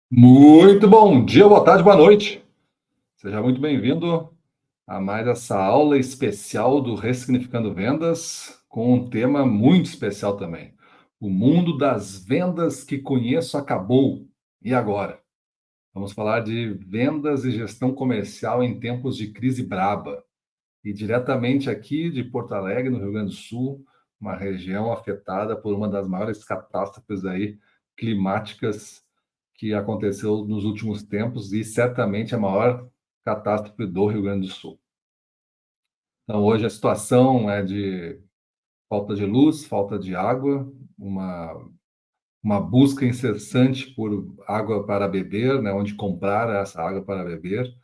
Muito bom dia, boa tarde, boa noite. Seja muito bem-vindo a mais essa aula especial do Ressignificando Vendas, com um tema muito especial também. O mundo das vendas que conheço acabou. E agora? Vamos falar de vendas e gestão comercial em tempos de crise braba. E diretamente aqui de Porto Alegre, no Rio Grande do Sul, uma região afetada por uma das maiores catástrofes aí climáticas que aconteceu nos últimos tempos e certamente a maior catástrofe do Rio Grande do Sul. Então, hoje a situação é de falta de luz, falta de água, uma busca incessante por água para beber, né, onde comprar essa água para beber,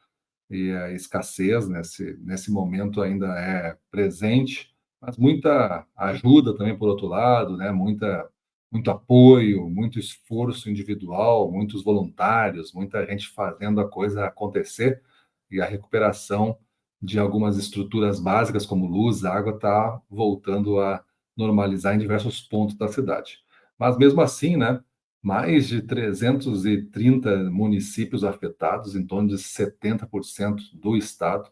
e a escassez nesse momento ainda é presente, mas muita ajuda também por outro lado, né? Muito apoio, muito esforço individual, muitos voluntários, muita gente fazendo a coisa acontecer e a recuperação de algumas estruturas básicas como luz, água está voltando a normalizar em diversos pontos da cidade. Mas mesmo assim, né? Mais de 330 municípios afetados, em torno de 70% do estado.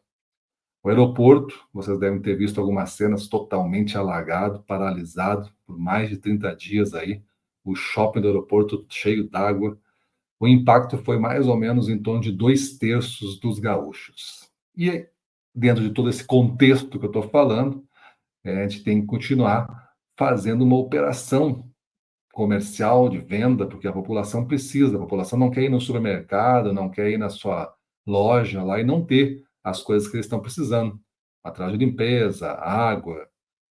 O aeroporto, vocês devem ter visto algumas cenas totalmente alagado, paralisado por mais de 30 dias aí. O shopping do aeroporto cheio d'água. O impacto foi mais ou menos em torno de 2/3 dos gaúchos. E dentro de todo esse contexto que eu estou falando, a gente tem que continuar fazendo uma operação comercial, de venda, porque a população precisa, a população não quer ir no supermercado, não quer ir na sua loja lá e não ter as coisas que eles estão precisando. Material de limpeza, água,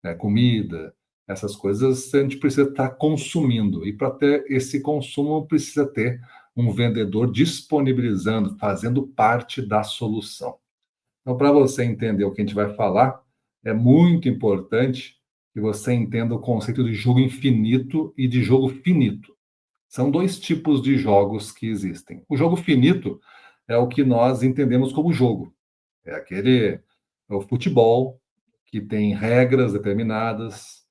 né, comida, essas coisas a gente precisa estar consumindo. E para ter esse consumo, precisa ter um vendedor disponibilizando, fazendo parte da solução. Então, para você entender o que a gente vai falar, é muito importante que você entenda o conceito de jogo infinito e de jogo finito. São dois tipos de jogos que existem. O jogo finito é o que nós entendemos como jogo. É o futebol, que tem regras determinadas,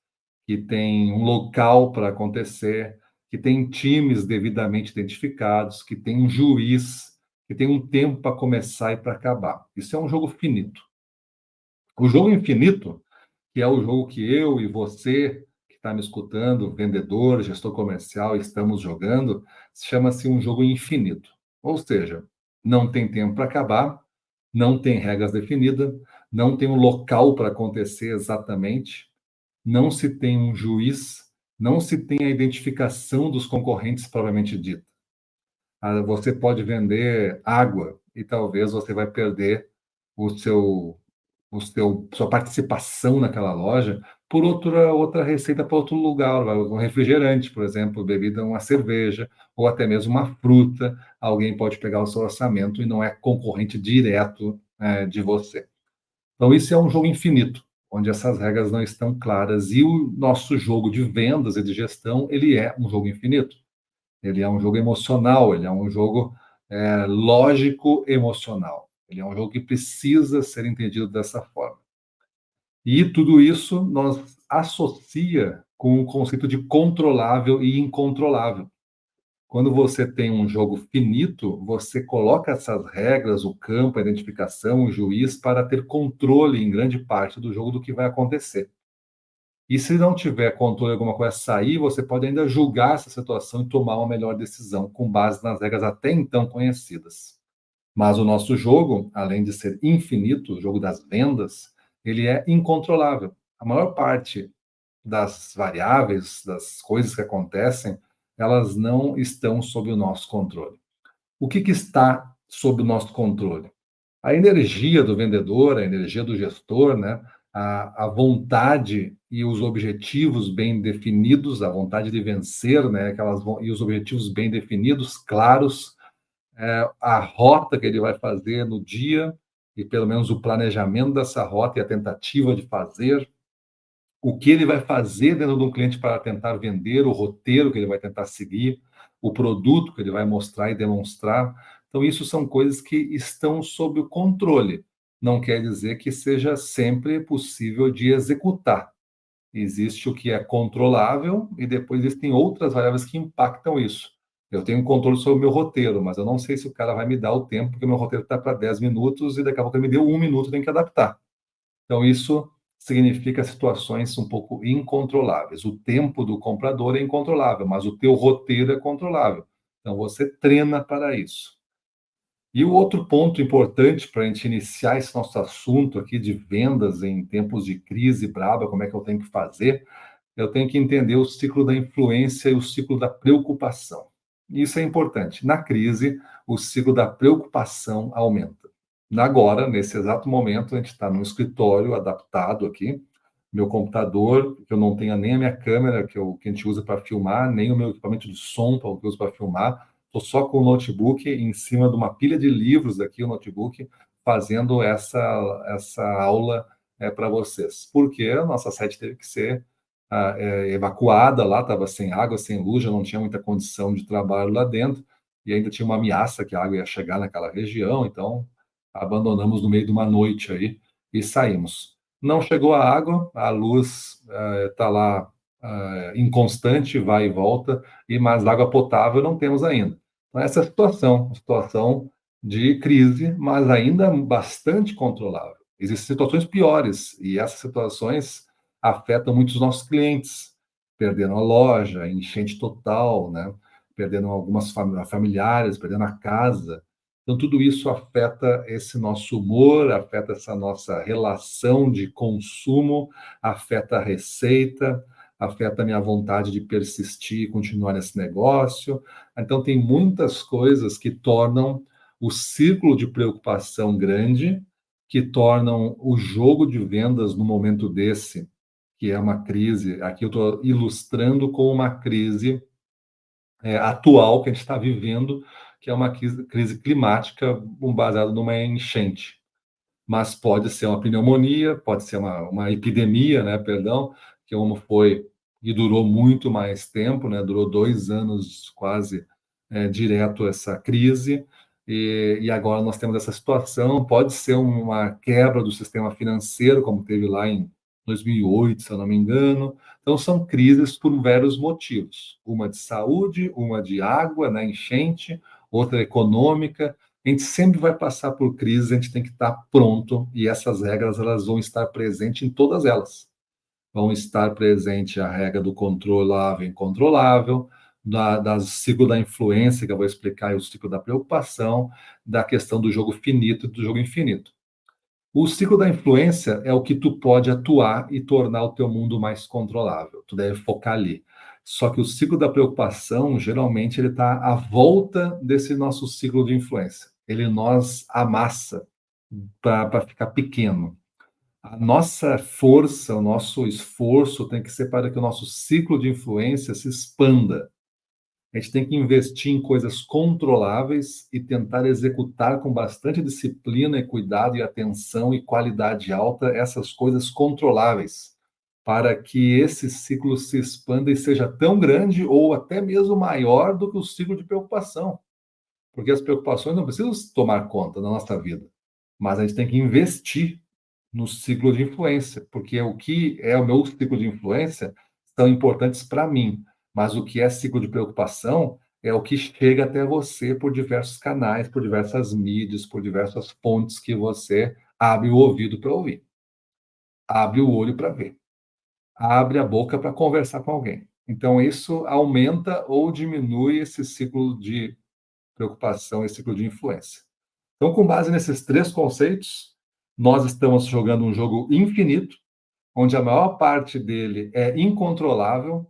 que tem um local para acontecer, que tem times devidamente identificados, que tem um juiz, que tem um tempo para começar e para acabar. Isso é um jogo finito. O jogo infinito, que é o jogo que eu e você, que está me escutando, vendedor, gestor comercial, estamos jogando, chama-se um jogo infinito. Ou seja, não tem tempo para acabar, não tem regras definidas, não tem um local para acontecer exatamente, não se tem um juiz, não se tem a identificação dos concorrentes propriamente dita. Você pode vender água e talvez você vai perder o seu sua participação naquela loja por outra receita para outro lugar, um refrigerante, por exemplo, bebida, uma cerveja, ou até mesmo uma fruta. Alguém pode pegar o seu orçamento e não é concorrente direto, de você. Então, isso é um jogo infinito, onde essas regras não estão claras. E o nosso jogo de vendas e de gestão, ele é um jogo infinito. Ele é um jogo emocional, ele é um jogo lógico-emocional. Ele é um jogo que precisa ser entendido dessa forma. E tudo isso nós associa com o conceito de controlável e incontrolável. Quando você tem um jogo finito, você coloca essas regras, o campo, a identificação, o juiz, para ter controle em grande parte do jogo do que vai acontecer. E se não tiver controle, alguma coisa sair, você pode ainda julgar essa situação e tomar uma melhor decisão com base nas regras até então conhecidas. Mas o nosso jogo, além de ser infinito, o jogo das vendas, ele é incontrolável. A maior parte das variáveis, das coisas que acontecem, elas não estão sob o nosso controle. O que está sob o nosso controle? A energia do vendedor, a energia do gestor, né? A vontade e os objetivos bem definidos, a vontade de vencer, né? E os objetivos bem definidos, claros, a rota que ele vai fazer no dia e pelo menos o planejamento dessa rota e a tentativa de fazer, o que ele vai fazer dentro de um cliente para tentar vender, o roteiro que ele vai tentar seguir, o produto que ele vai mostrar e demonstrar. Então, isso são coisas que estão sob o controle. Não quer dizer que seja sempre possível de executar. Existe o que é controlável e depois existem outras variáveis que impactam isso. Eu tenho controle sobre o meu roteiro, mas eu não sei se o cara vai me dar o tempo, porque o meu roteiro está para 10 minutos e daqui a pouco ele me deu 1 minuto, eu tenho que adaptar. Então, isso significa situações um pouco incontroláveis. O tempo do comprador é incontrolável, mas o teu roteiro é controlável. Então, você treina para isso. E o outro ponto importante para a gente iniciar esse nosso assunto aqui de vendas em tempos de crise braba, como é que eu tenho que fazer? Eu tenho que entender o ciclo da influência e o ciclo da preocupação. Isso é importante. Na crise, o ciclo da preocupação aumenta. Agora, nesse exato momento, a gente está num escritório adaptado aqui, meu computador, que eu não tenho nem a minha câmera que a gente usa para filmar, nem o meu equipamento de som que eu uso para filmar. Estou só com o notebook em cima de uma pilha de livros aqui, o notebook, fazendo essa aula para vocês. Porque a nossa sede teve que ser evacuada lá, estava sem água, sem luz, já não tinha muita condição de trabalho lá dentro, e ainda tinha uma ameaça que a água ia chegar naquela região, então abandonamos no meio de uma noite aí e saímos. Não chegou a água, a luz está lá inconstante, vai e volta, e mais água potável não temos ainda. Então, essa é a situação de crise, mas ainda bastante controlável. Existem situações piores, e essas situações afetam muito os nossos clientes, perdendo a loja, enchente total, né? Perdendo algumas familiares, perdendo a casa. Então, tudo isso afeta esse nosso humor, afeta essa nossa relação de consumo, afeta a receita, afeta a minha vontade de persistir e continuar nesse negócio. Então, tem muitas coisas que tornam o círculo de preocupação grande, que tornam o jogo de vendas no momento desse, que é uma crise. Aqui eu estou ilustrando com uma crise atual que a gente está vivendo, que é uma crise climática baseada numa enchente. Mas pode ser uma pneumonia, pode ser uma epidemia, né, perdão, que como foi e durou muito mais tempo, né, durou 2 anos quase direto essa crise, e agora nós temos essa situação, pode ser uma quebra do sistema financeiro, como teve lá em 2008, se eu não me engano. Então, são crises por vários motivos, uma de saúde, uma de água, né, enchente, outra econômica. A gente sempre vai passar por crises, a gente tem que estar pronto, e essas regras elas vão estar presentes em todas elas. Vão estar presente a regra do controlável e incontrolável, da ciclo da influência, que eu vou explicar, e o ciclo da preocupação, da questão do jogo finito e do jogo infinito. O ciclo da influência é o que tu pode atuar e tornar o teu mundo mais controlável. Tu deve focar ali. Só que o ciclo da preocupação, geralmente, ele está à volta desse nosso ciclo de influência. Ele nos amassa para ficar pequeno. A nossa força, o nosso esforço tem que ser para que o nosso ciclo de influência se expanda. A gente tem que investir em coisas controláveis e tentar executar com bastante disciplina e cuidado e atenção e qualidade alta essas coisas controláveis, para que esse ciclo se expanda e seja tão grande ou até mesmo maior do que o ciclo de preocupação. Porque as preocupações não precisam tomar conta da nossa vida, mas a gente tem que investir no ciclo de influência, porque o que é o meu ciclo de influência são importantes para mim, mas o que é ciclo de preocupação é o que chega até você por diversos canais, por diversas mídias, por diversas fontes que você abre o ouvido para ouvir, abre o olho para ver, abre a boca para conversar com alguém. Então, isso aumenta ou diminui esse ciclo de preocupação e ciclo de influência. Então, com base nesses três conceitos, nós estamos jogando um jogo infinito, onde a maior parte dele é incontrolável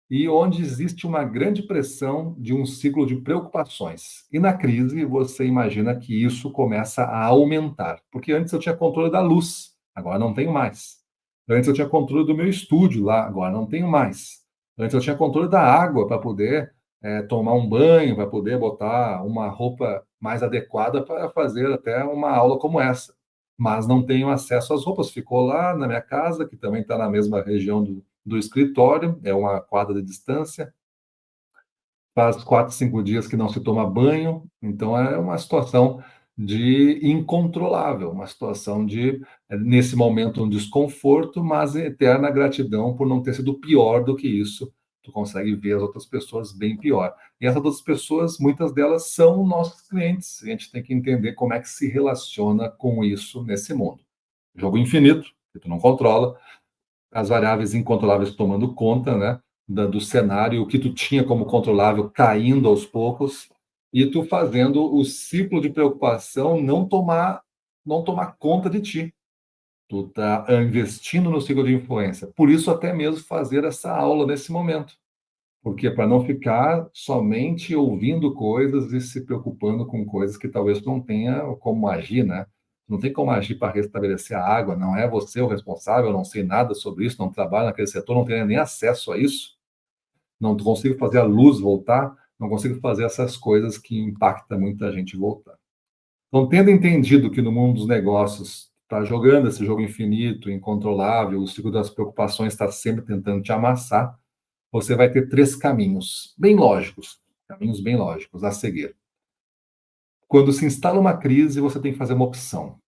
e onde existe uma grande pressão de um ciclo de preocupações. E na crise, você imagina que isso começa a aumentar, porque antes eu tinha controle da luz, agora não tenho mais. Antes eu tinha controle do meu estúdio lá, agora não tenho mais. Antes eu tinha controle da água para poder tomar um banho, para poder botar uma roupa mais adequada para fazer até uma aula como essa. Mas não tenho acesso às roupas. Ficou lá na minha casa, que também está na mesma região do escritório, é uma quadra de distância. Faz 4, 5 dias que não se toma banho, então é uma situação de incontrolável, uma situação de, nesse momento, um desconforto, mas eterna gratidão por não ter sido pior do que isso tu consegue ver as outras pessoas bem pior. E essas outras pessoas, muitas delas são nossos clientes. A gente tem que entender como é que se relaciona com isso nesse mundo. Jogo infinito, que tu não controla, as variáveis incontroláveis tomando conta, né, do cenário, o que tu tinha como controlável caindo aos poucos, e tu fazendo o ciclo de preocupação não tomar conta de ti. Tu está investindo no ciclo de influência. Por isso, até mesmo fazer essa aula nesse momento. Porque para não ficar somente ouvindo coisas e se preocupando com coisas que talvez não tenha como agir, né? Não tem como agir para restabelecer a água, não é você o responsável, eu não sei nada sobre isso, não trabalho naquele setor, não tenho nem acesso a isso, não consigo fazer a luz voltar, não consigo fazer essas coisas que impactam muita gente voltar. Então, tendo entendido que no mundo dos negócios está jogando esse jogo infinito, incontrolável, o ciclo das preocupações está sempre tentando te amassar, você vai ter três caminhos bem lógicos a seguir. Quando se instala uma crise, você tem que fazer uma opção.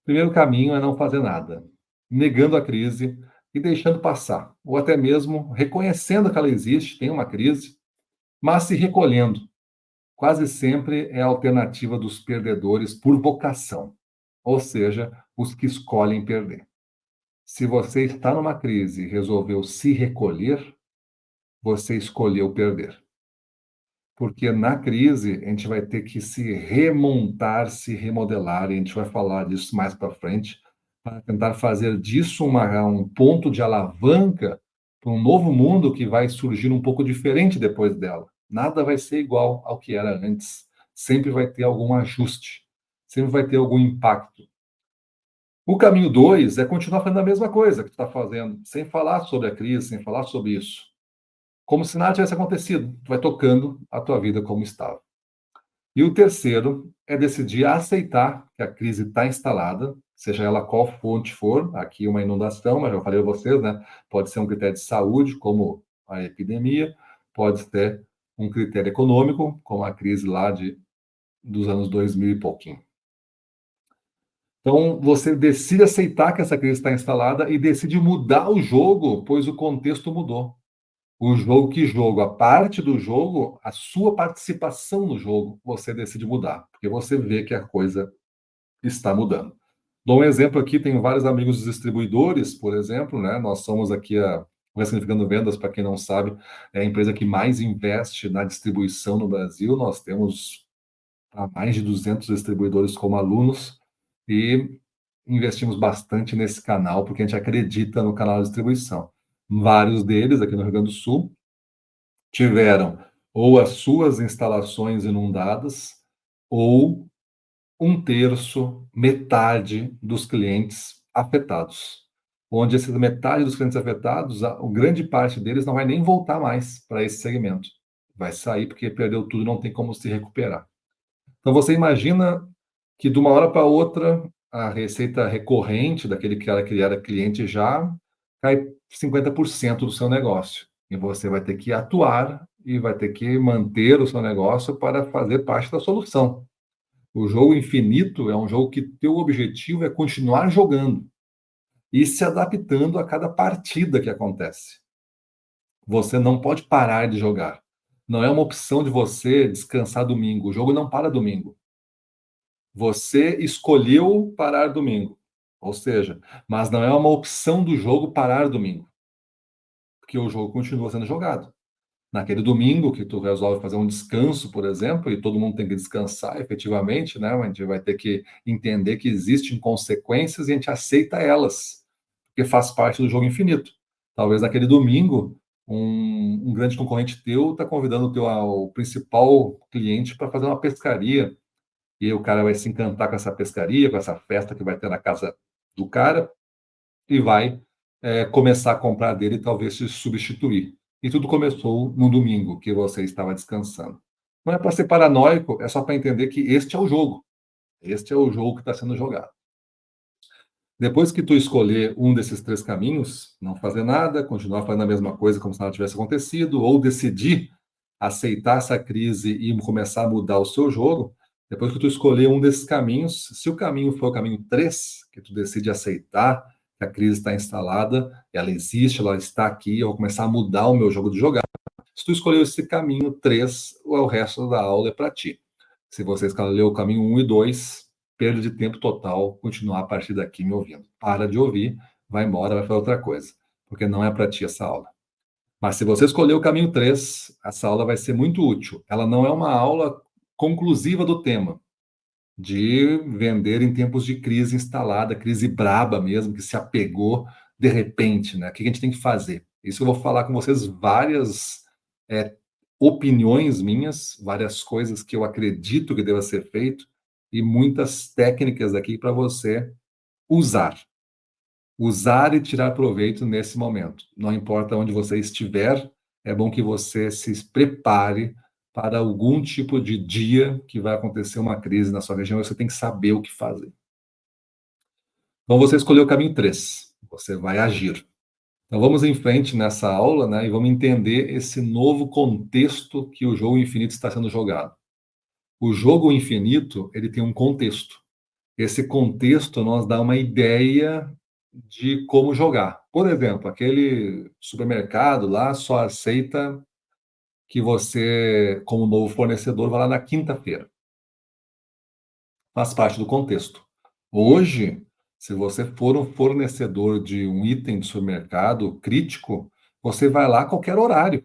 O primeiro caminho é não fazer nada, negando a crise e deixando passar, ou até mesmo reconhecendo que ela existe, tem uma crise, mas se recolhendo. Quase sempre é a alternativa dos perdedores por vocação, ou seja, os que escolhem perder. Se você está numa crise e resolveu se recolher, você escolheu perder. Porque na crise a gente vai ter que se remontar, se remodelar, e a gente vai falar disso mais para frente, para tentar fazer disso um ponto de alavanca para um novo mundo que vai surgir um pouco diferente depois dela. Nada vai ser igual ao que era antes. Sempre vai ter algum ajuste, sempre vai ter algum impacto. O caminho 2 é continuar fazendo a mesma coisa que tu está fazendo, sem falar sobre a crise, sem falar sobre isso. Como se nada tivesse acontecido. Tu vai tocando a tua vida como estava. E o terceiro é decidir aceitar que a crise está instalada, seja ela qual fonte for, aqui uma inundação, mas já falei a vocês, né? Pode ser um critério de saúde, como a epidemia, pode ser um critério econômico, como a crise lá dos anos 2000 e pouquinho. Então, você decide aceitar que essa crise está instalada e decide mudar o jogo, pois o contexto mudou. O jogo, que jogo? A parte do jogo, a sua participação no jogo, você decide mudar, porque você vê que a coisa está mudando. Dou um exemplo aqui, tenho vários amigos distribuidores, por exemplo, né? Nós somos aqui o Ressignificando Vendas, para quem não sabe, é a empresa que mais investe na distribuição no Brasil. Nós temos mais de 200 distribuidores como alunos e investimos bastante nesse canal, porque a gente acredita no canal de distribuição. Vários deles, aqui no Rio Grande do Sul, tiveram ou as suas instalações inundadas, ou um terço, metade dos clientes afetados. Onde essa metade dos clientes afetados, a grande parte deles não vai nem voltar mais para esse segmento. Vai sair porque perdeu tudo e não tem como se recuperar. Então você imagina que de uma hora para outra a receita recorrente daquele que era cliente já cai 50% do seu negócio. E você vai ter que atuar e vai ter que manter o seu negócio para fazer parte da solução. O jogo infinito é um jogo que teu objetivo é continuar jogando e se adaptando a cada partida que acontece. Você não pode parar de jogar. Não é uma opção de você descansar domingo. O jogo não para domingo. Você escolheu parar domingo. Ou seja, mas não é uma opção do jogo parar domingo. Porque o jogo continua sendo jogado. Naquele domingo que tu resolve fazer um descanso, por exemplo, e todo mundo tem que descansar efetivamente, né? A gente vai ter que entender que existem consequências e a gente aceita elas, porque faz parte do jogo infinito. Talvez naquele domingo, um grande concorrente teu está convidando o principal cliente para fazer uma pescaria, e o cara vai se encantar com essa pescaria, com essa festa que vai ter na casa do cara, e vai começar a comprar dele e talvez se substituir. E tudo começou no domingo, que você estava descansando. Não é para ser paranoico, é só para entender que este é o jogo. Este é o jogo que está sendo jogado. Depois que tu escolher um desses três caminhos, não fazer nada, continuar fazendo a mesma coisa como se nada tivesse acontecido, ou decidir aceitar essa crise e começar a mudar o seu jogo, depois que tu escolher um desses caminhos, se o caminho for o caminho 3, que tu decide aceitar que que a crise está instalada, ela existe, ela está aqui, eu vou começar a mudar o meu jogo de jogar. Se tu escolheu esse caminho 3, o resto da aula é para ti. Se você escolheu o caminho 1 e 2, perda de tempo total, continuar a partir daqui me ouvindo. Para de ouvir, vai embora, vai fazer outra coisa, porque não é para ti essa aula. Mas se você escolher o caminho 3, essa aula vai ser muito útil. Ela não é uma aula conclusiva do tema, de vender em tempos de crise instalada, crise braba mesmo, que se apegou de repente, né? O que a gente tem que fazer? Isso eu vou falar com vocês várias é, opiniões minhas, várias coisas que eu acredito que deva ser feito e muitas técnicas aqui para você usar. Usar e tirar proveito nesse momento. Não importa onde você estiver, é bom que você se prepare para algum tipo de dia que vai acontecer uma crise na sua região, você tem que saber o que fazer. Então, você escolheu o caminho 3, você vai agir. Então, vamos em frente nessa aula, né, e vamos entender esse novo contexto que o jogo infinito está sendo jogado. O jogo infinito, ele tem um contexto. Esse contexto nos dá uma ideia de como jogar. Por exemplo, aquele supermercado lá só aceita que você, como novo fornecedor, vá lá na quinta-feira. Faz parte do contexto. Hoje, se você for um fornecedor de um item de supermercado crítico, você vai lá a qualquer horário.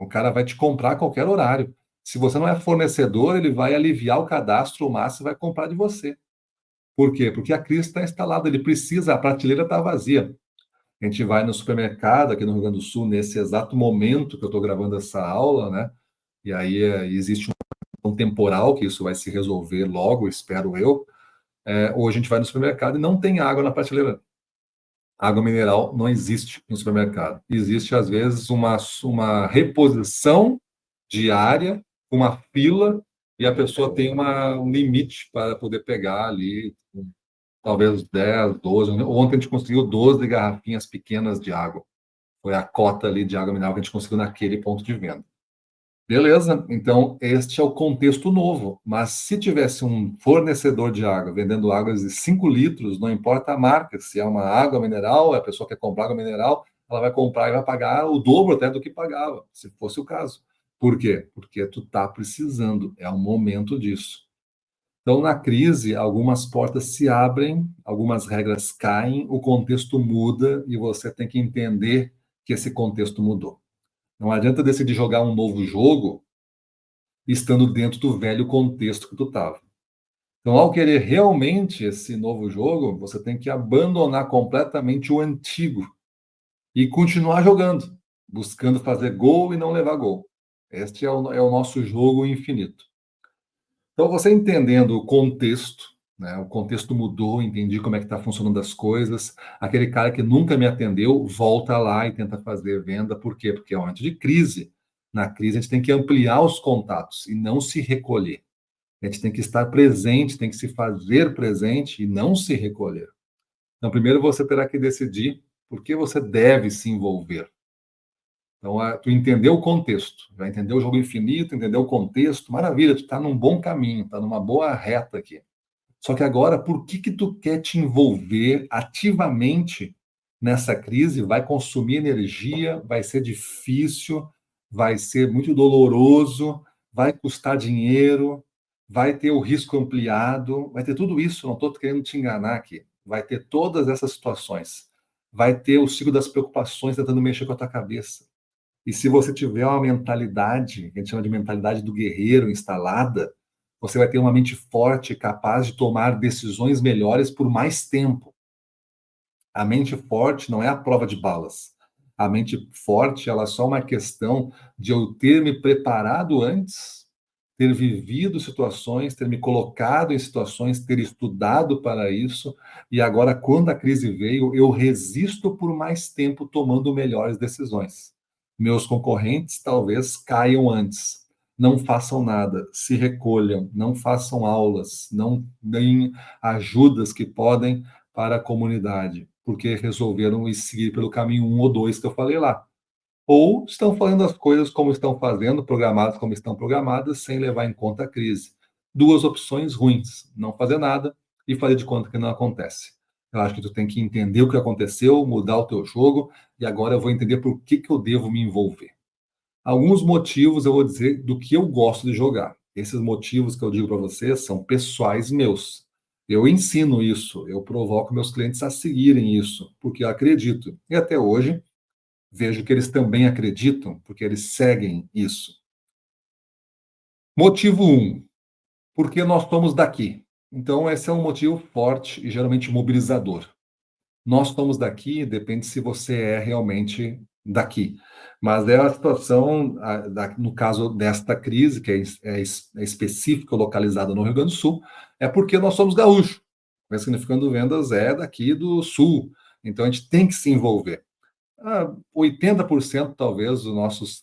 O cara vai te comprar a qualquer horário. Se você não é fornecedor, ele vai aliviar o cadastro o máximo e vai comprar de você. Por quê? Porque a crise está instalada, ele precisa, a prateleira está vazia. A gente vai no supermercado aqui no Rio Grande do Sul, nesse exato momento que eu estou gravando essa aula, né? E aí existe um temporal que isso vai se resolver logo, espero eu. Ou a gente vai no supermercado e não tem água na prateleira. Água mineral não existe no supermercado. Existe, às vezes, uma reposição diária, uma fila, e a pessoa tem um limite para poder pegar ali, talvez 10, 12. Ontem a gente conseguiu 12 garrafinhas pequenas de água. Foi a cota ali de água mineral que a gente conseguiu naquele ponto de venda. Beleza? Então, este é o contexto novo. Mas se tivesse um fornecedor de água vendendo águas de 5 litros, não importa a marca, se é uma água mineral, a pessoa quer comprar água mineral, ela vai comprar e vai pagar o dobro até do que pagava, se fosse o caso. Por quê? Porque tu está precisando, é o momento disso. Então, na crise, algumas portas se abrem, algumas regras caem, o contexto muda e você tem que entender que esse contexto mudou. Não adianta decidir jogar um novo jogo estando dentro do velho contexto que tu estava. Então, ao querer realmente esse novo jogo, você tem que abandonar completamente o antigo e continuar jogando, buscando fazer gol e não levar gol. Este é o nosso jogo infinito. Então, você entendendo o contexto, né? O contexto mudou, entendi como é que está funcionando as coisas. Aquele cara que nunca me atendeu, volta lá e tenta fazer venda. Por quê? Porque é um momento de crise. Na crise, a gente tem que ampliar os contatos e não se recolher. A gente tem que estar presente, tem que se fazer presente e não se recolher. Então, primeiro você terá que decidir por que você deve se envolver. Então, tu entendeu o contexto, vai entender o jogo infinito, entendeu o contexto, maravilha, tu está num bom caminho, está numa boa reta aqui. Só que agora, por que tu quer te envolver ativamente nessa crise? Vai consumir energia, vai ser difícil, vai ser muito doloroso, vai custar dinheiro, vai ter o risco ampliado, vai ter tudo isso, não estou querendo te enganar aqui. Vai ter todas essas situações. Vai ter o ciclo das preocupações tentando mexer com a tua cabeça. E se você tiver uma mentalidade, que a gente chama de mentalidade do guerreiro instalada, você vai ter uma mente forte, capaz de tomar decisões melhores por mais tempo. A mente forte não é a prova de balas. A mente forte, ela é só uma questão de eu ter me preparado antes, ter vivido situações, ter me colocado em situações, ter estudado para isso, e agora, quando a crise veio, eu resisto por mais tempo tomando melhores decisões. Meus concorrentes talvez caiam antes. Não façam nada, se recolham, não façam aulas, não deem ajudas que podem para a comunidade, porque resolveram seguir pelo caminho 1 ou 2 que eu falei lá. Ou estão fazendo as coisas como estão fazendo, programadas como estão programadas, sem levar em conta a crise. Duas opções ruins: não fazer nada e fazer de conta que não acontece. Eu acho que tu tem que entender o que aconteceu, mudar o teu jogo, e agora eu vou entender por que eu devo me envolver. Alguns motivos eu vou dizer do que eu gosto de jogar. Esses motivos que eu digo para vocês são pessoais meus. Eu ensino isso, eu provoco meus clientes a seguirem isso, porque eu acredito. E até hoje, vejo que eles também acreditam, porque eles seguem isso. Motivo um, porque nós somos daqui. Então, esse é um motivo forte e geralmente mobilizador. Nós somos daqui, depende se você é realmente daqui. Mas é a situação, no caso desta crise, que é específica, localizada no Rio Grande do Sul, é porque nós somos gaúchos. O Significando Vendas é daqui do Sul. Então, a gente tem que se envolver. 80% talvez dos nossos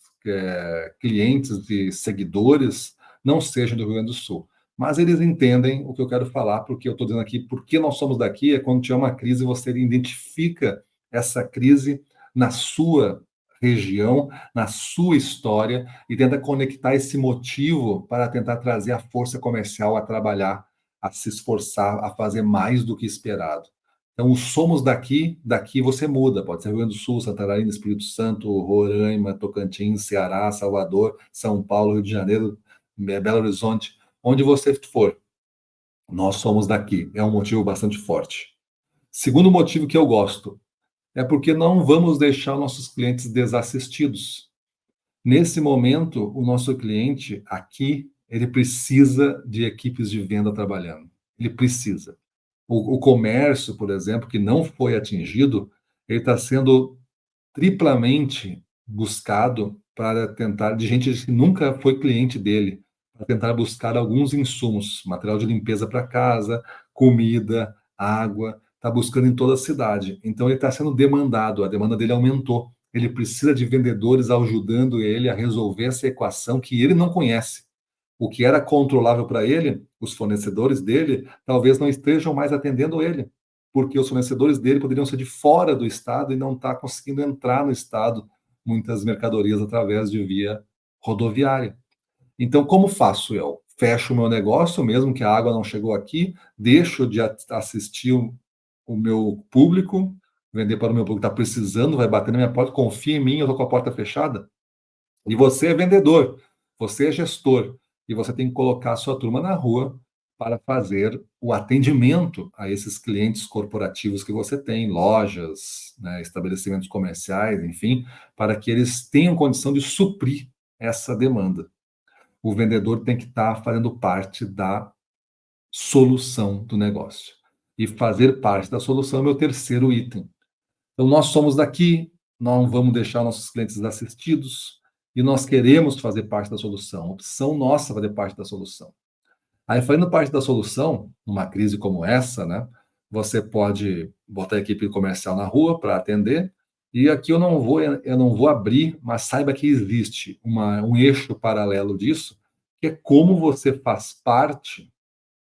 clientes e seguidores não sejam do Rio Grande do Sul. Mas eles entendem o que eu quero falar, porque eu estou dizendo aqui, porque nós somos daqui, é quando tiver uma crise, você identifica essa crise na sua região, na sua história, e tenta conectar esse motivo para tentar trazer a força comercial a trabalhar, a se esforçar, a fazer mais do que esperado. Então, os somos daqui, daqui você muda. Pode ser Rio Grande do Sul, Santa Catarina, Espírito Santo, Roraima, Tocantins, Ceará, Salvador, São Paulo, Rio de Janeiro, Belo Horizonte, onde você for. Nós somos daqui. É um motivo bastante forte. Segundo motivo que eu gosto é porque não vamos deixar nossos clientes desassistidos. Nesse momento, o nosso cliente aqui, ele precisa de equipes de venda trabalhando. Ele precisa. O comércio, por exemplo, que não foi atingido, ele está sendo triplamente buscado para tentar, de gente que nunca foi cliente dele, para tentar buscar alguns insumos, material de limpeza para casa, comida, água, está buscando em toda a cidade. Então ele está sendo demandado, a demanda dele aumentou. Ele precisa de vendedores ajudando ele a resolver essa equação que ele não conhece. O que era controlável para ele, os fornecedores dele, talvez não estejam mais atendendo ele, porque os fornecedores dele poderiam ser de fora do estado e não estar conseguindo entrar no estado muitas mercadorias através de via rodoviária. Então, como faço eu? Fecho o meu negócio, mesmo que a água não chegou aqui, deixo de assistir o meu público, vender para o meu público que está precisando, vai bater na minha porta, confia em mim, eu estou com a porta fechada. E você é vendedor, você é gestor, e você tem que colocar a sua turma na rua para fazer o atendimento a esses clientes corporativos que você tem, lojas, né, estabelecimentos comerciais, enfim, para que eles tenham condição de suprir essa demanda. O vendedor tem que estar fazendo parte da solução do negócio. E fazer parte da solução é o meu terceiro item. Então, nós somos daqui, não vamos deixar nossos clientes assistidos e nós queremos fazer parte da solução. Opção nossa fazer parte da solução. Aí, fazendo parte da solução, numa crise como essa, né, você pode botar a equipe comercial na rua para atender. E aqui eu não vou abrir, mas saiba que existe um eixo paralelo disso, que é como você faz parte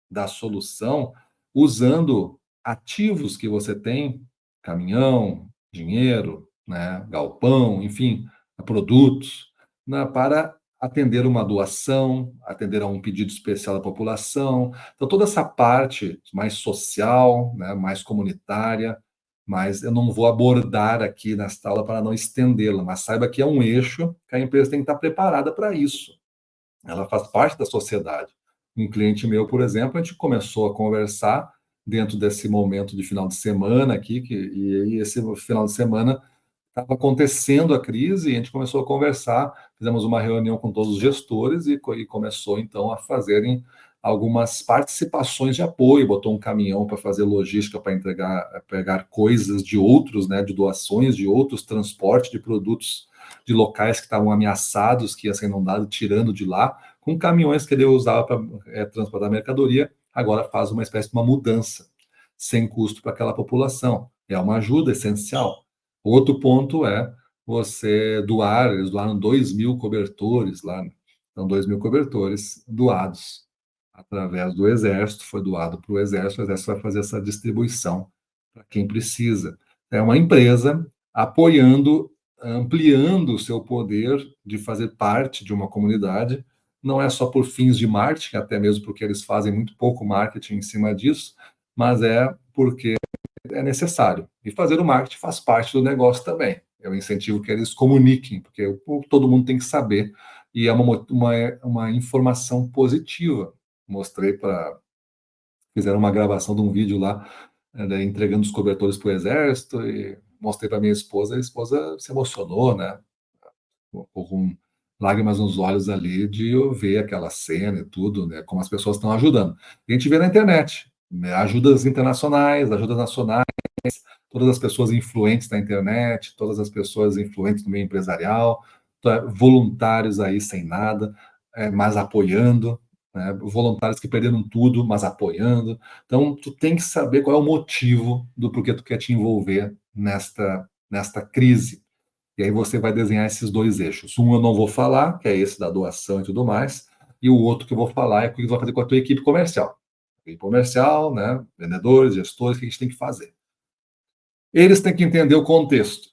da solução usando ativos que você tem, caminhão, dinheiro, né, galpão, enfim, produtos, né, para atender uma doação, atender a um pedido especial da população. Então, toda essa parte mais social, né, mais comunitária, mas eu não vou abordar aqui nesta aula para não estendê-la, mas saiba que é um eixo que a empresa tem que estar preparada para isso. Ela faz parte da sociedade. Um cliente meu, por exemplo, a gente começou a conversar dentro desse momento de final de semana aqui, e esse final de semana estava acontecendo a crise e a gente começou a conversar, fizemos uma reunião com todos os gestores e começou então a fazerem algumas participações de apoio, botou um caminhão para fazer logística para entregar, pegar coisas de outros, né, de doações de outros, transporte de produtos de locais que estavam ameaçados, que ia ser inundado, tirando de lá, com caminhões que ele usava para transportar mercadoria, agora faz uma espécie de uma mudança, sem custo para aquela população. É uma ajuda essencial. Outro ponto é você doar, eles doaram 2.000 cobertores lá, né? Então 2.000 cobertores doados através do Exército, foi doado para o Exército vai fazer essa distribuição para quem precisa. É uma empresa apoiando, ampliando o seu poder de fazer parte de uma comunidade, não é só por fins de marketing, até mesmo porque eles fazem muito pouco marketing em cima disso, mas é porque é necessário. E fazer o marketing faz parte do negócio também. Eu incentivo que eles comuniquem, porque todo mundo tem que saber. E é uma informação positiva. Mostrei para. Fizeram uma gravação de um vídeo lá, entregando os cobertores para o exército, e mostrei para minha esposa, a esposa se emocionou, né? Com lágrimas nos olhos ali de eu ver aquela cena e tudo, né? Como as pessoas estão ajudando. E a gente vê na internet, né, ajudas internacionais, ajudas nacionais, todas as pessoas influentes da internet, todas as pessoas influentes no meio empresarial, voluntários aí sem nada, mas apoiando, né, voluntários que perderam tudo, mas apoiando. Então, tu tem que saber qual é o motivo do porquê tu quer te envolver nesta crise. E aí você vai desenhar esses dois eixos. Um eu não vou falar, que é esse da doação e tudo mais, e o outro que eu vou falar é o que você vai fazer com a tua equipe comercial. Equipe comercial, né, vendedores, gestores, o que a gente tem que fazer. Eles têm que entender o contexto,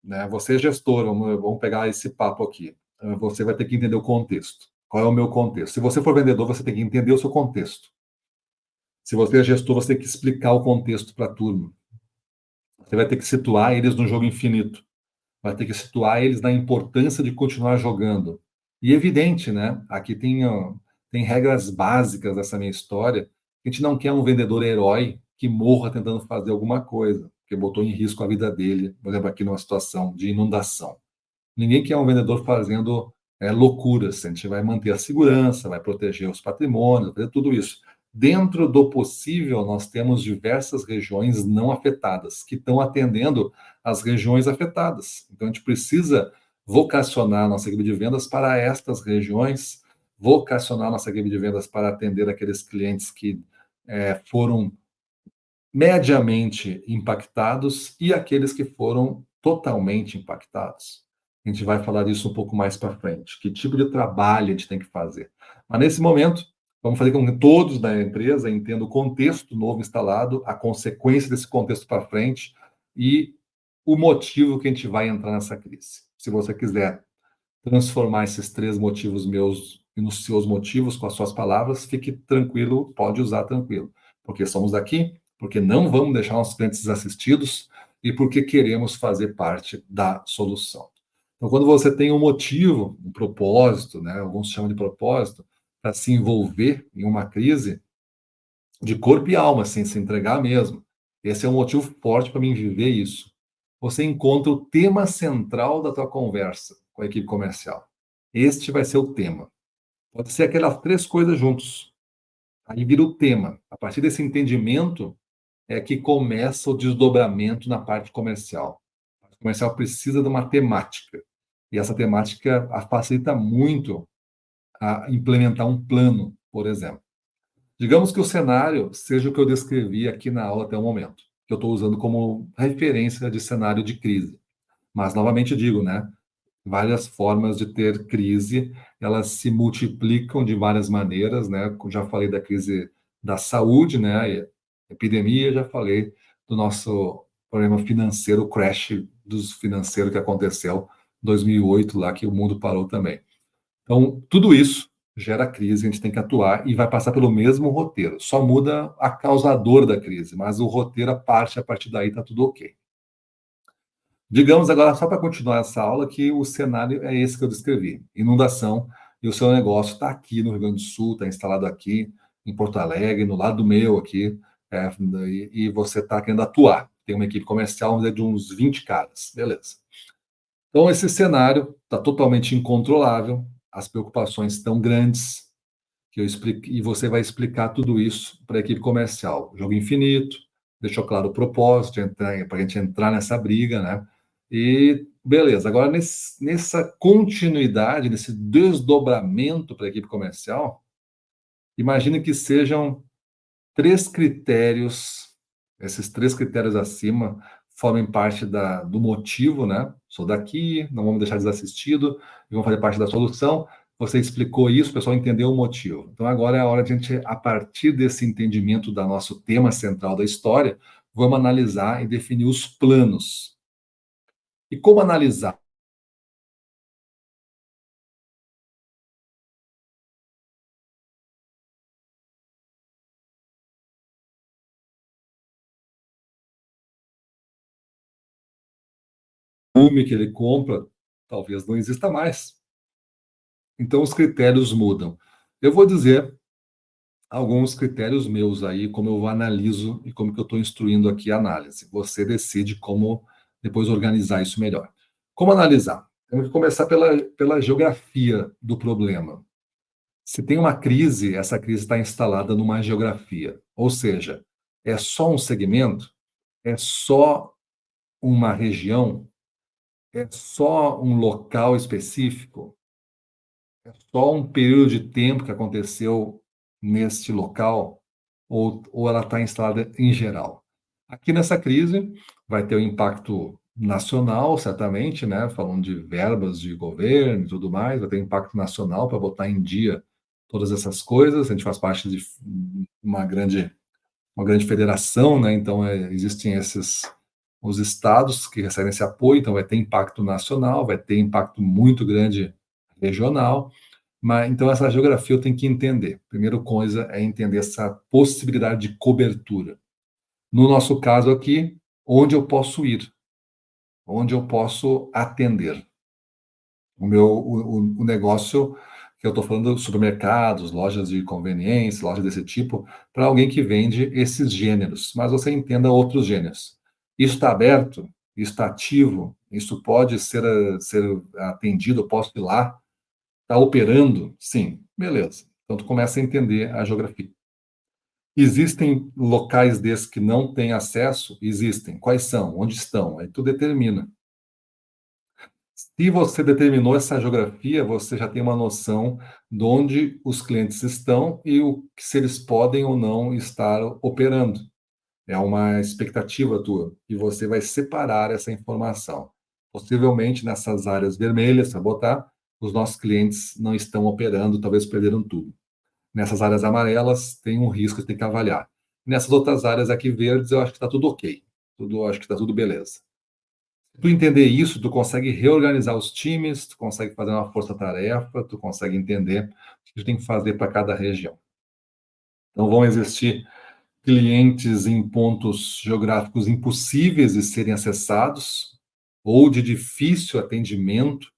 né? Você é gestor, vamos pegar esse papo aqui. Você vai ter que entender o contexto. Qual é o meu contexto? Se você for vendedor, você tem que entender o seu contexto. Se você é gestor, você tem que explicar o contexto para a turma. Você vai ter que situar eles no jogo infinito. Vai ter que situar eles na importância de continuar jogando. E evidente, né? Aqui tem regras básicas dessa minha história. A gente não quer um vendedor herói que morra tentando fazer alguma coisa, que botou em risco a vida dele, por exemplo, aqui numa situação de inundação. Ninguém quer um vendedor fazendo loucuras. A gente vai manter a segurança, vai proteger os patrimônios, fazer tudo isso. Dentro do possível, nós temos diversas regiões não afetadas, que estão atendendo as regiões afetadas. Então, a gente precisa vocacionar a nossa equipe de vendas para estas regiões, vocacionar a nossa equipe de vendas para atender aqueles clientes que foram mediamente impactados e aqueles que foram totalmente impactados. A gente vai falar disso um pouco mais para frente. Que tipo de trabalho a gente tem que fazer? Mas nesse momento, vamos fazer com que todos da empresa entendam o contexto novo instalado, a consequência desse contexto para frente e o motivo que a gente vai entrar nessa crise. Se você quiser transformar esses três motivos meus nos seus motivos com as suas palavras, fique tranquilo, pode usar tranquilo. Porque somos aqui, porque não vamos deixar nossos clientes desassistidos e porque queremos fazer parte da solução. Então, quando você tem um motivo, um propósito, né, alguns chamam de propósito, para se envolver em uma crise, de corpo e alma, assim, se entregar mesmo. Esse é um motivo forte para mim viver isso. Você encontra o tema central da tua conversa com a equipe comercial. Este vai ser o tema. Pode ser aquelas três coisas juntos. Aí vira o tema. A partir desse entendimento é que começa o desdobramento na parte comercial. A parte comercial precisa de uma temática. E essa temática a facilita muito a implementar um plano, por exemplo. Digamos que o cenário seja o que eu descrevi aqui na aula até o momento, que eu estou usando como referência de cenário de crise. Mas, novamente digo, né? Várias formas de ter crise, elas se multiplicam de várias maneiras, né? Eu já falei da crise da saúde, né? Epidemia, já falei do nosso problema financeiro, o crash dos financeiro que aconteceu em 2008, lá que o mundo parou também. Então, tudo isso gera crise, a gente tem que atuar e vai passar pelo mesmo roteiro. Só muda a causador da crise, mas o roteiro, a partir daí está tudo ok. Digamos agora, só para continuar essa aula, que o cenário é esse que eu descrevi: inundação, e o seu negócio está aqui no Rio Grande do Sul, está instalado aqui em Porto Alegre, no lado meu aqui, e você está querendo atuar. Tem uma equipe comercial, vamos dizer, de uns 20 caras, beleza. Então, esse cenário está totalmente incontrolável, as preocupações estão grandes, que eu explico, e você vai explicar tudo isso para a equipe comercial. Jogo infinito, deixou claro o propósito, para a gente entrar nessa briga, né? E beleza, agora nessa continuidade, nesse desdobramento para a equipe comercial, imagine que sejam três critérios, esses três critérios acima formem parte do motivo, né? Sou daqui, não vamos deixar desassistido, e vão fazer parte da solução. Você explicou isso, o pessoal entendeu o motivo. Então agora é a hora de a gente, a partir desse entendimento do nosso tema central da história, vamos analisar e definir os planos. E como analisar? volume que ele compra talvez não exista mais. Então, os critérios mudam. Eu vou dizer alguns critérios meus aí, como eu analiso e como que eu estou instruindo aqui a análise. Você decide como depois organizar isso melhor. Como analisar? Temos que começar pela geografia do problema. Se tem uma crise, essa crise está instalada numa geografia. Ou seja, é só um segmento? É só uma região? É só um local específico? É só um período de tempo que aconteceu neste local? Ou ela está instalada em geral? Aqui nessa crise vai ter um impacto nacional, certamente, né? Falando de verbas de governo e tudo mais, vai ter impacto nacional para botar em dia todas essas coisas. A gente faz parte de uma grande federação, né? Então existem os estados que recebem esse apoio, então vai ter impacto nacional, vai ter impacto muito grande regional, mas então essa geografia eu tenho que entender. Primeira coisa é entender essa possibilidade de cobertura. No nosso caso aqui, onde eu posso ir, onde eu posso atender. O negócio que eu estou falando, supermercados, lojas de conveniência, lojas desse tipo, para alguém que vende esses gêneros, mas você entenda outros gêneros. Isso está aberto, isso está ativo, isso pode ser atendido, eu posso ir lá, está operando? Sim, beleza. Então tu começa a entender a geografia. Existem locais desses que não têm acesso? Existem. Quais são? Onde estão? Aí tu determina. Se você determinou essa geografia, você já tem uma noção de onde os clientes estão e se eles podem ou não estar operando. É uma expectativa tua e você vai separar essa informação. Possivelmente nessas áreas vermelhas, para botar, os nossos clientes não estão operando, talvez perderam tudo. Nessas áreas amarelas, tem um risco que tem que avaliar. Nessas outras áreas aqui verdes, eu acho que está tudo ok. Acho que está tudo beleza. Se tu entender isso, tu consegue reorganizar os times, tu consegue fazer uma força-tarefa, tu consegue entender o que tu tem que fazer para cada região. Então, vão existir clientes em pontos geográficos impossíveis de serem acessados ou de difícil atendimento,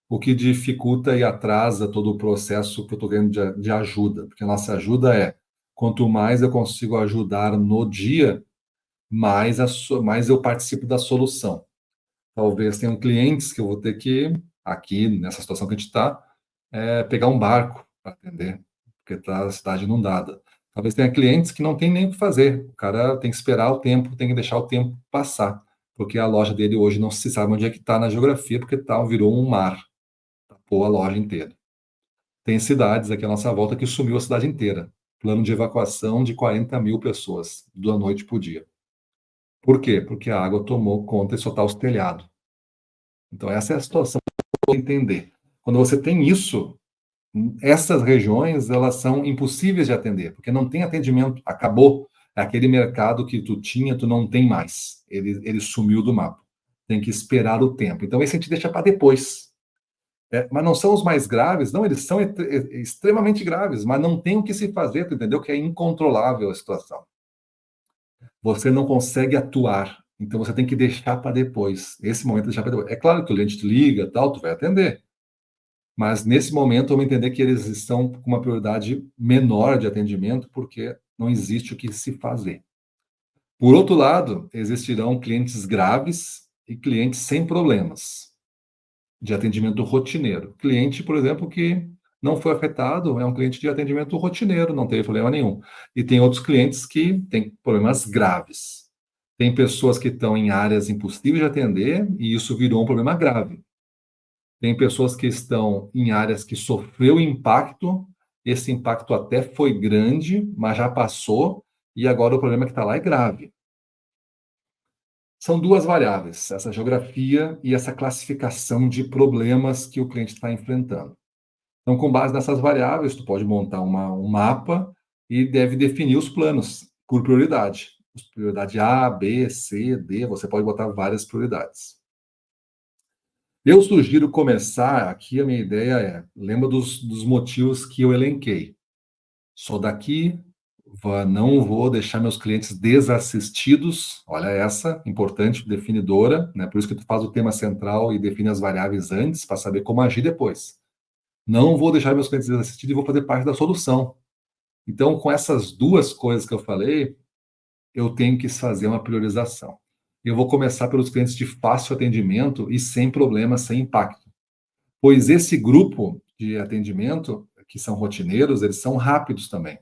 o que dificulta e atrasa todo o processo que eu estou ganhando de ajuda, porque a nossa ajuda é, quanto mais eu consigo ajudar no dia, mais eu participo da solução. Talvez tenham clientes que eu vou ter que, aqui nessa situação que a gente está, pegar um barco para atender, porque está a cidade inundada. Talvez tenha clientes que não tem nem o que fazer. O cara tem que esperar o tempo, tem que deixar o tempo passar, porque a loja dele hoje não se sabe onde é que está na geografia, porque virou um mar, tapou a loja inteira. Tem cidades aqui à nossa volta que sumiu a cidade inteira. Plano de evacuação de 40 mil pessoas, da noite para o dia. Por quê? Porque a água tomou conta e só está os telhados. Então, essa é a situação para entender. Quando você tem isso, essas regiões elas são impossíveis de atender, porque não tem atendimento, acabou. Aquele mercado que tu tinha, tu não tem mais. Ele sumiu do mapa. Tem que esperar o tempo. Então, esse a gente deixa para depois. Mas não são os mais graves, não, eles são extremamente graves, mas não tem o que se fazer, tu entendeu? Que é incontrolável a situação. Você não consegue atuar, então você tem que deixar para depois. Esse momento deixar para depois. É claro que o cliente te liga, tal, tu vai atender. Mas nesse momento eu vou entender que eles estão com uma prioridade menor de atendimento, porque não existe o que se fazer. Por outro lado, existirão clientes graves e clientes sem problemas de atendimento rotineiro. Cliente, por exemplo, que não foi afetado, é um cliente de atendimento rotineiro, não teve problema nenhum. E tem outros clientes que têm problemas graves. Tem pessoas que estão em áreas impossíveis de atender e isso virou um problema grave. Tem pessoas que estão em áreas que sofreu impacto, esse impacto até foi grande, mas já passou, e agora o problema que está lá é grave. São duas variáveis, essa geografia e essa classificação de problemas que o cliente está enfrentando. Então, com base nessas variáveis, tu pode montar um mapa e deve definir os planos por prioridade. Prioridade A, B, C, D, você pode botar várias prioridades. Eu sugiro começar, aqui a minha ideia lembra dos motivos que eu elenquei. Sou daqui, Não vou deixar meus clientes desassistidos. Olha essa, importante, definidora, né? Por isso que tu faz o tema central e define as variáveis antes, para saber como agir depois. Não vou deixar meus clientes desassistidos e vou fazer parte da solução. Então, com essas duas coisas que eu falei, eu tenho que fazer uma priorização. Eu vou começar pelos clientes de fácil atendimento e sem problema, sem impacto. Pois esse grupo de atendimento, que são rotineiros, eles são rápidos também.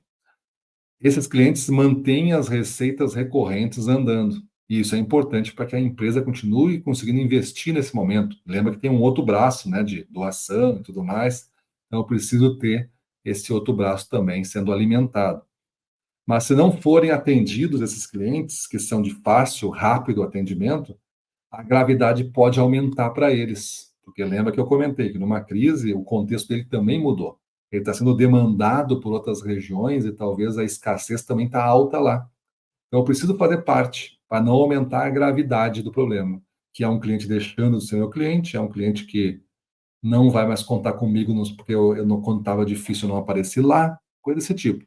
Esses clientes mantêm as receitas recorrentes andando. E isso é importante para que a empresa continue conseguindo investir nesse momento. Lembra que tem um outro braço, né, de doação e tudo mais. Então, eu preciso ter esse outro braço também sendo alimentado. Mas se não forem atendidos esses clientes, que são de fácil, rápido atendimento, a gravidade pode aumentar para eles. Porque lembra que eu comentei que numa crise o contexto dele também mudou. Ele está sendo demandado por outras regiões e talvez a escassez também está alta lá. Então eu preciso fazer parte para não aumentar a gravidade do problema, que é um cliente deixando de ser meu cliente, é um cliente que não vai mais contar comigo porque eu não, quando estava difícil eu não apareci lá, coisa desse tipo.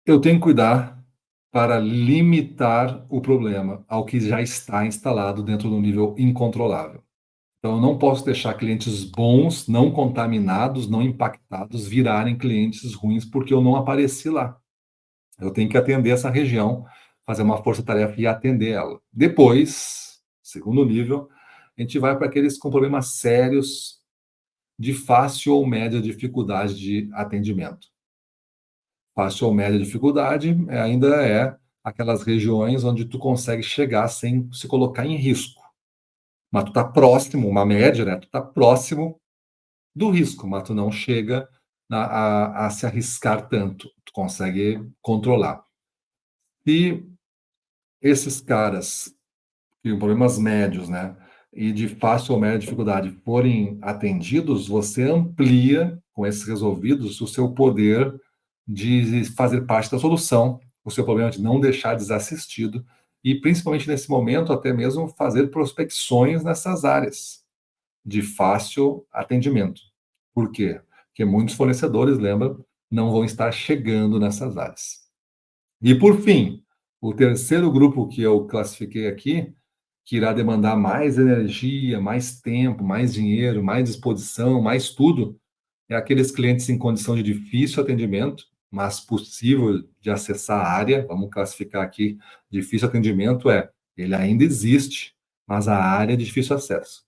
Eu tenho que cuidar para limitar o problema ao que já está instalado dentro do nível incontrolável. Então, eu não posso deixar clientes bons, não contaminados, não impactados, virarem clientes ruins porque eu não apareci lá. Eu tenho que atender essa região, fazer uma força-tarefa e atender ela. Depois, segundo nível, a gente vai para aqueles com problemas sérios de fácil ou média dificuldade de atendimento. Fácil ou média dificuldade ainda é aquelas regiões onde tu consegue chegar sem se colocar em risco. Mas tu está próximo, uma média, né? Tu está próximo do risco, mas tu não chega a se arriscar tanto. Tu consegue controlar. E esses caras que têm problemas médios, né? E de fácil ou média dificuldade forem atendidos, você amplia, com esses resolvidos, o seu poder de fazer parte da solução, o seu problema de não deixar desassistido e, principalmente nesse momento, até mesmo fazer prospecções nessas áreas de fácil atendimento. Por quê? Porque muitos fornecedores, lembra, não vão estar chegando nessas áreas. E, por fim, o terceiro grupo que eu classifiquei aqui, que irá demandar mais energia, mais tempo, mais dinheiro, mais disposição, mais tudo, é aqueles clientes em condição de difícil atendimento, mas possível de acessar a área. Vamos classificar aqui: difícil atendimento ele ainda existe, mas a área é de difícil acesso.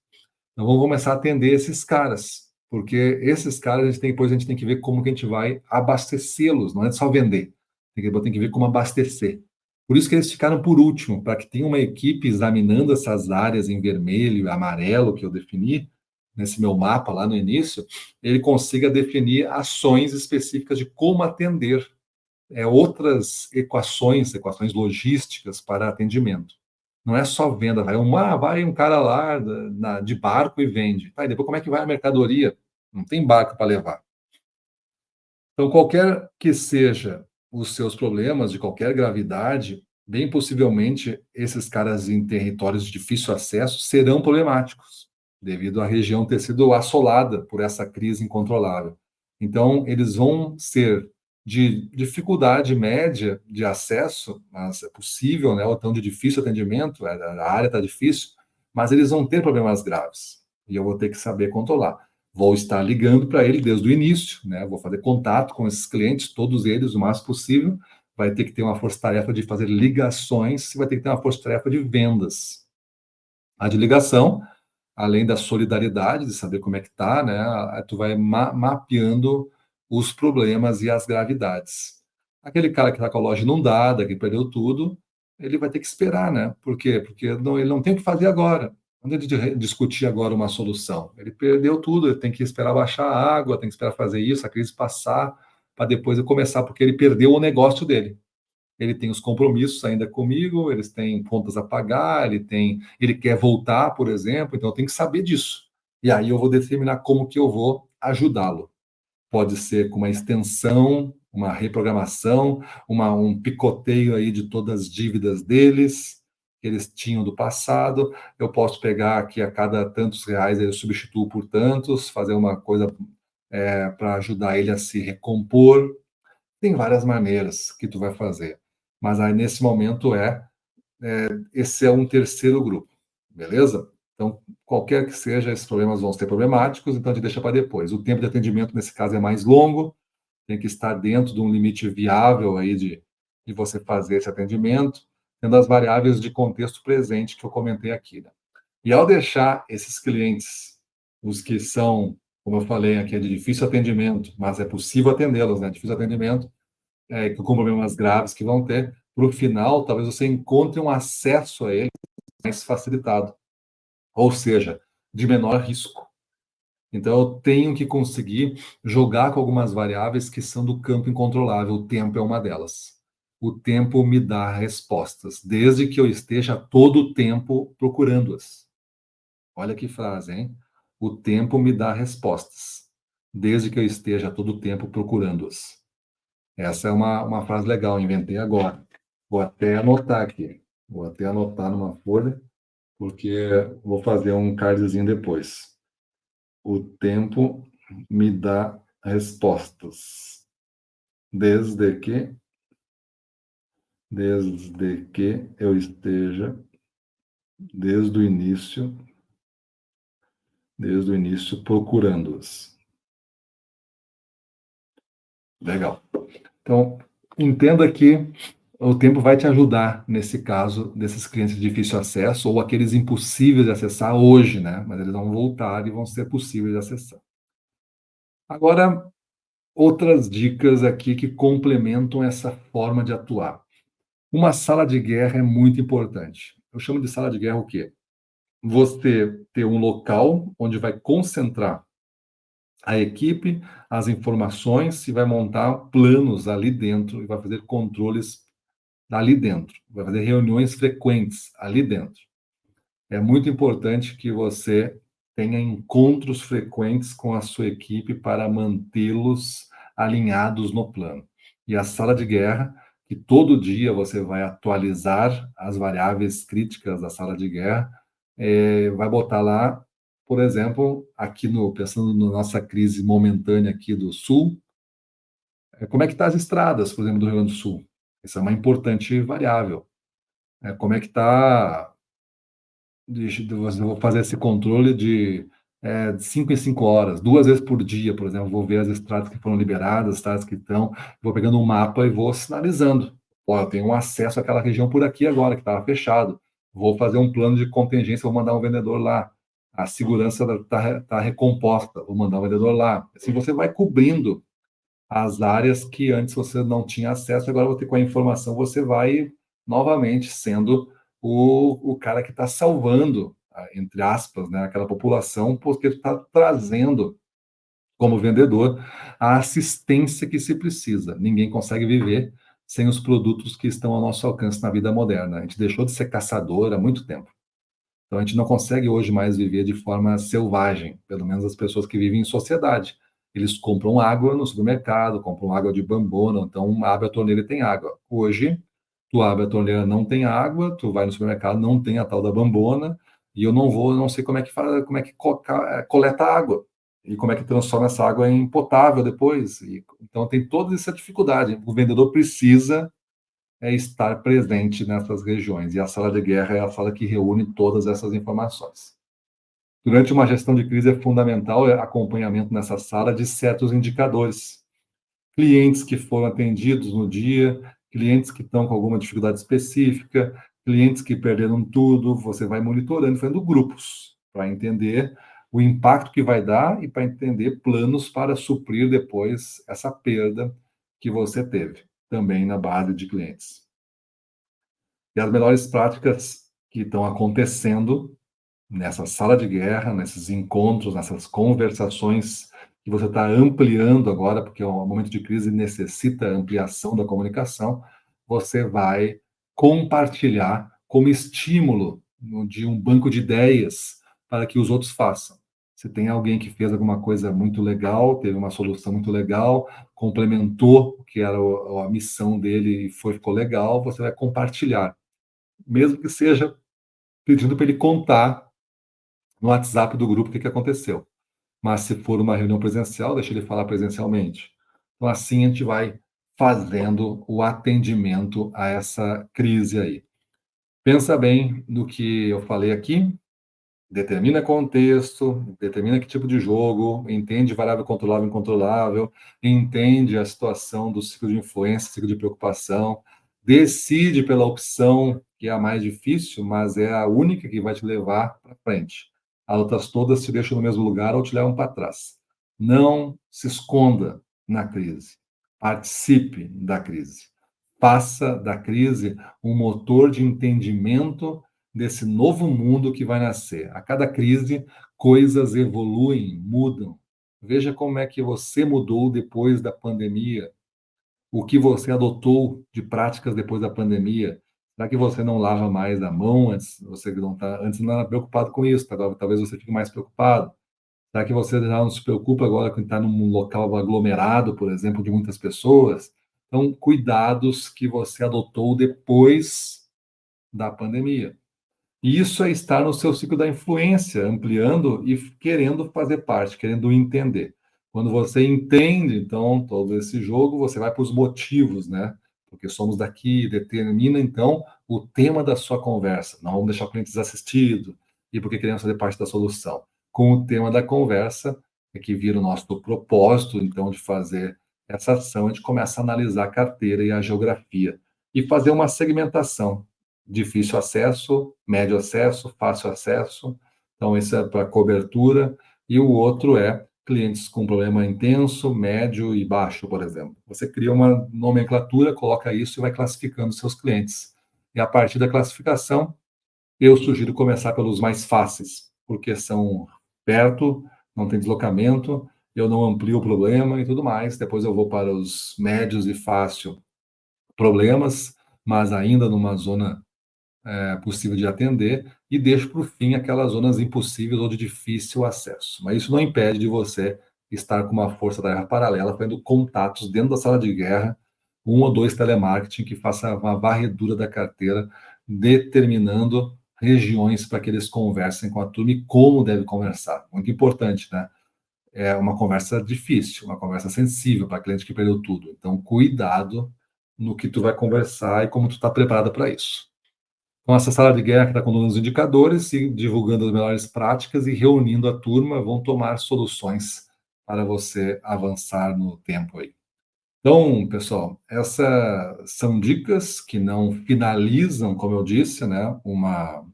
Então vamos começar a atender esses caras, porque esses caras depois a gente tem que ver como que a gente vai abastecê-los, não é só vender, tem que ver como abastecer. Por isso que eles ficaram por último, para que tenha uma equipe examinando essas áreas em vermelho e amarelo que eu defini nesse meu mapa lá no início, ele consiga definir ações específicas de como atender outras equações logísticas para atendimento. Não é só venda, vai um cara lá de barco e vende. Tá, e depois como é que vai a mercadoria? Não tem barco para levar. Então, qualquer que seja os seus problemas, de qualquer gravidade, bem possivelmente esses caras em territórios de difícil acesso serão problemáticos, devido à região ter sido assolada por essa crise incontrolável. Então, eles vão ser de dificuldade média de acesso, mas é possível, né, ou tão de difícil atendimento, a área está difícil, mas eles vão ter problemas graves, e eu vou ter que saber controlar. Vou estar ligando para ele desde o início, né? Vou fazer contato com esses clientes, todos eles, o mais possível. Vai ter que ter uma força-tarefa de fazer ligações, vai ter que ter uma força-tarefa de vendas. A de ligação, além da solidariedade, de saber como é que tá, né? Tu vai mapeando os problemas e as gravidades. Aquele cara que está com a loja inundada, que perdeu tudo, ele vai ter que esperar, né? Por quê? Porque ele não tem o que fazer agora. Quando ele discutir agora uma solução, ele perdeu tudo, ele tem que esperar baixar a água, tem que esperar fazer isso, a crise passar, para depois ele começar, porque ele perdeu o negócio dele. Ele tem os compromissos ainda comigo, eles têm contas a pagar, ele quer voltar, por exemplo, então eu tenho que saber disso. E aí eu vou determinar como que eu vou ajudá-lo. Pode ser com uma extensão, uma reprogramação, um picoteio aí de todas as dívidas deles, que eles tinham do passado. Eu posso pegar aqui a cada tantos reais, eu substituo por tantos, fazer uma coisa para ajudar ele a se recompor. Tem várias maneiras que tu vai fazer, mas aí nesse momento esse é um terceiro grupo, beleza? Então, qualquer que seja, esses problemas vão ser problemáticos, então a gente deixa para depois. O tempo de atendimento, nesse caso, é mais longo, tem que estar dentro de um limite viável aí de você fazer esse atendimento, tendo as variáveis de contexto presente que eu comentei aqui, né? E ao deixar esses clientes, os que são, como eu falei aqui, é de difícil atendimento, mas é possível atendê-los, né? Difícil atendimento, com problemas graves que vão ter, para o final, talvez você encontre um acesso a ele mais facilitado, ou seja, de menor risco. Então, eu tenho que conseguir jogar com algumas variáveis que são do campo incontrolável. O tempo é uma delas. O tempo me dá respostas, desde que eu esteja todo o tempo procurando-as. Olha que frase, hein? O tempo me dá respostas, desde que eu esteja todo o tempo procurando-as. Essa é uma frase legal, inventei agora. Vou até anotar aqui. Vou até anotar numa folha, porque vou fazer um cardzinho depois. O tempo me dá respostas, desde que, desde que eu esteja, desde o início, desde o início, procurando-as. Legal. Então, entenda que o tempo vai te ajudar nesse caso desses clientes de difícil acesso ou aqueles impossíveis de acessar hoje, né? Mas eles vão voltar e vão ser possíveis de acessar. Agora, outras dicas aqui que complementam essa forma de atuar. Uma sala de guerra é muito importante. Eu chamo de sala de guerra o quê? Você ter um local onde vai concentrar a equipe, as informações e vai montar planos ali dentro e vai fazer controles ali dentro, vai fazer reuniões frequentes ali dentro. É muito importante que você tenha encontros frequentes com a sua equipe para mantê-los alinhados no plano. E a sala de guerra, que todo dia você vai atualizar as variáveis críticas da sala de guerra, vai botar lá, por exemplo, aqui no pensando na nossa crise momentânea aqui do Sul, como é que está as estradas, por exemplo, do Rio Grande do Sul? Essa é uma importante variável. Como é que está. Eu vou fazer esse controle de 5 em 5 horas, 2 vezes por dia, por exemplo. Vou ver as estradas que foram liberadas, as estradas que estão. Vou pegando um mapa e vou sinalizando. Ó, eu tenho um acesso àquela região por aqui agora, que estava fechado. Vou fazer um plano de contingência, vou mandar um vendedor lá. A segurança está recomposta, vou mandar um vendedor lá. Assim você vai cobrindo as áreas que antes você não tinha acesso, agora você, com a informação você vai novamente sendo o cara que está salvando, entre aspas, né, aquela população, porque está trazendo como vendedor a assistência que se precisa. Ninguém consegue viver sem os produtos que estão ao nosso alcance na vida moderna. A gente deixou de ser caçador há muito tempo. Então a gente não consegue hoje mais viver de forma selvagem, pelo menos as pessoas que vivem em sociedade. Eles compram água no supermercado, compram água de bambona, então abre a torneira e tem água. Hoje, tu abre a torneira, não tem água, tu vai no supermercado, não tem a tal da bambona, e eu não sei como é que faz, como é que coleta água e como é que transforma essa água em potável depois. Então tem toda essa dificuldade. O vendedor precisa estar presente nessas regiões. E a sala de guerra é a sala que reúne todas essas informações. Durante uma gestão de crise é fundamental o acompanhamento nessa sala de certos indicadores. Clientes que foram atendidos no dia, clientes que estão com alguma dificuldade específica, clientes que perderam tudo, você vai monitorando, fazendo grupos para entender o impacto que vai dar e para entender planos para suprir depois essa perda que você teve, também na base de clientes. E as melhores práticas que estão acontecendo nessa sala de guerra, nesses encontros, nessas conversações que você está ampliando agora, porque o momento de crise necessita ampliação da comunicação, você vai compartilhar como estímulo de um banco de ideias para que os outros façam. Se tem alguém que fez alguma coisa muito legal, teve uma solução muito legal, complementou o que era a missão dele e ficou legal, você vai compartilhar, mesmo que seja pedindo para ele contar no WhatsApp do grupo o que aconteceu. Mas se for uma reunião presencial, deixa ele falar presencialmente. Então, assim a gente vai fazendo o atendimento a essa crise aí. Pensa bem no que eu falei aqui, determina contexto, determina que tipo de jogo, entende variável controlável e incontrolável, entende a situação do ciclo de influência, ciclo de preocupação, decide pela opção que é a mais difícil, mas é a única que vai te levar para frente. As outras todas te deixam no mesmo lugar ou te levam para trás. Não se esconda na crise. Participe da crise. Faça da crise um motor de entendimento desse novo mundo que vai nascer. A cada crise, coisas evoluem, mudam. Veja como é que você mudou depois da pandemia, o que você adotou de práticas depois da pandemia. Será que você não lava mais a mão antes? Você não tá, antes não era preocupado com isso, agora talvez você fique mais preocupado. Será que você já não se preocupa agora com estar num local aglomerado, por exemplo, de muitas pessoas? Então, cuidados que você adotou depois da pandemia. E isso é estar no seu ciclo da influência, ampliando e querendo fazer parte, querendo entender. Quando você entende, então, todo esse jogo, você vai para os motivos, né? Porque somos daqui, determina, então, o tema da sua conversa. Não vamos deixar o cliente desassistido, e porque queremos fazer parte da solução. Com o tema da conversa, é que vira o nosso propósito, então, de fazer essa ação, a gente começa a analisar a carteira e a geografia, e fazer uma segmentação. Difícil acesso, médio acesso, fácil acesso. Então, esse é para cobertura. E o outro é clientes com problema intenso, médio e baixo, por exemplo. Você cria uma nomenclatura, coloca isso e vai classificando seus clientes. E a partir da classificação, eu sugiro começar pelos mais fáceis, porque são perto, não tem deslocamento, eu não amplio o problema e tudo mais. Depois eu vou para os médios e fácil problemas, mas ainda numa zona possível de atender e deixo para o fim aquelas zonas impossíveis ou de difícil acesso. Mas isso não impede de você estar com uma força-tarefa paralela, fazendo contatos dentro da sala de guerra, um ou dois telemarketing que faça uma varredura da carteira, determinando regiões para que eles conversem com a turma e como deve conversar. Muito importante, né? É uma conversa difícil, uma conversa sensível para cliente que perdeu tudo. Então, cuidado no que tu vai conversar e como tu está preparado para isso. Então, essa sala de guerra que está com os indicadores, e divulgando as melhores práticas e reunindo a turma, vão tomar soluções para você avançar no tempo aí. Então, pessoal, essas são dicas que não finalizam, como eu disse, né, uma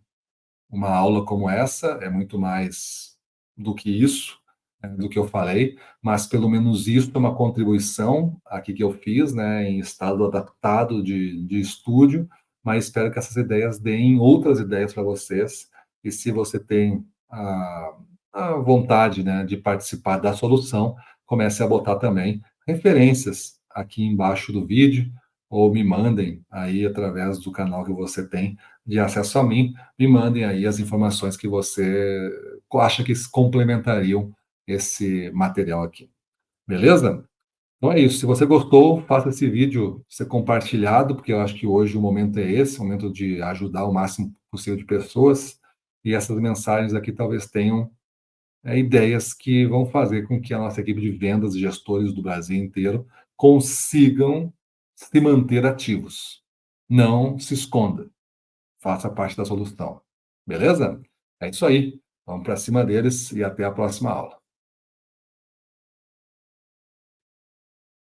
aula como essa, é muito mais do que isso, do que eu falei, mas pelo menos isso é uma contribuição aqui que eu fiz, né, em estado adaptado de estúdio, mas espero que essas ideias deem outras ideias para vocês, e se você tem a vontade, né, de participar da solução, comece a botar também referências aqui embaixo do vídeo, ou me mandem aí através do canal que você tem de acesso a mim, me mandem aí as informações que você acha que complementariam esse material aqui. Beleza? Então é isso. Se você gostou, faça esse vídeo ser compartilhado, porque eu acho que hoje o momento é esse, o momento de ajudar o máximo possível de pessoas. E essas mensagens aqui talvez tenham ideias que vão fazer com que a nossa equipe de vendas e gestores do Brasil inteiro consigam se manter ativos. Não se esconda, faça parte da solução. Beleza? É isso aí. Vamos para cima deles e até a próxima aula.